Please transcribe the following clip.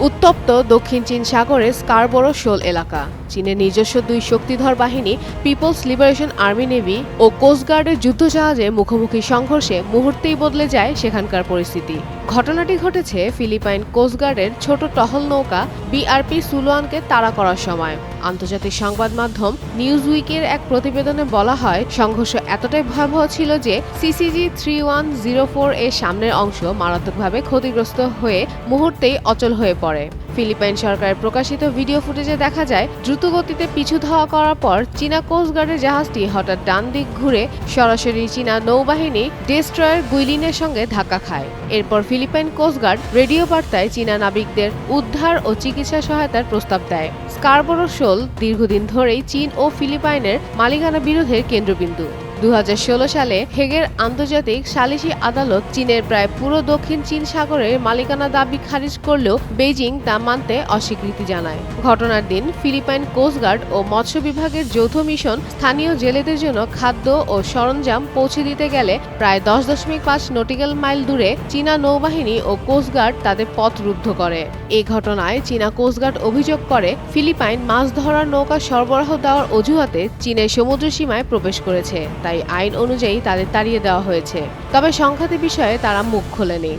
উত্তপ্ত দক্ষিণ চীন সাগরের স্কারবোরো শোল এলাকা। চীনের নিজস্ব দুই শক্তিধর বাহিনী পিপলস লিবারেশন আর্মি নেভি ও কোস্টগার্ডের যুদ্ধজাহাজের মুখোমুখি সংঘর্ষে মুহূর্তেই বদলে যায় সেখানকার পরিস্থিতি। ঘটনাটি ঘটেছে ফিলিপাইন কোস্টগার্ডের ছোট টহল নৌকা বিআরপি সুলুয়ানকে তাড়া করার সময়। আন্তর্জাতিক সংবাদ মাধ্যম নিউজউইকের এক প্রতিবেদনে বলা হয়, সংঘর্ষ এতটাই ভয়াবহ ছিল যে সিসিজি 3104 এর সামনের অংশ মারাত্মকভাবে ক্ষতিগ্রস্ত হয়ে মুহূর্তেই অচল হয়ে পড়ে। ফিলিপাইন সরকারের প্রকাশিত ভিডিও ফুটেজে দেখা যায়, দ্রুতগতিতে পিছু ধাওয়া করার পর চীনা কোস্টগার্ডের জাহাজটি হঠাৎ ডান দিক ঘুরে সরাসরি চীনা নৌবাহিনী ডেস্ট্রয়ার গুইলিনের সঙ্গে ধাক্কা খায়। এরপর ফিলিপাইন কোস্টগার্ড রেডিও বার্তায় চীনা নাবিকদের উদ্ধার ও চিকিৎসা সহায়তার প্রস্তাব দেয়। স্কারবোরো শোল দীর্ঘদিন ধরেই চীন ও ফিলিপাইনের মালিকানা বিরোধের কেন্দ্রবিন্দু। 2016 সালে হেগের আন্তর্জাতিক সালিসি আদালত চীনের প্রায় পুরো দক্ষিণ চীন সাগরের মালিকানা দাবি খারিজ করলেও বেইজিং তা মানতে অস্বীকৃতি জানায়। ঘটনার দিন ফিলিপাইন কোস্টগার্ড ও মৎস্য বিভাগের যৌথ মিশন স্থানীয় জেলেদের জন্য খাদ্য ও সরঞ্জাম পৌঁছে দিতে গেলে প্রায় 10.5 নটিক্যাল মাইল দূরে চীনা নৌবাহিনী ও কোস্টগার্ড তাদের পথ রুদ্ধ করে। এই ঘটনায় চীনা কোস্টগার্ড অভিযোগ করে, ফিলিপাইন মাছ ধরার নৌকা সরবরাহ দেওয়ার অজুহাতে চীনের সমুদ্র সীমায় প্রবেশ করেছে, তাই আইন অনুযায়ী তাদের তাড়িয়ে দেওয়া হয়েছে। তবে সংঘাতের বিষয়ে তারা মুখ খোলেনি।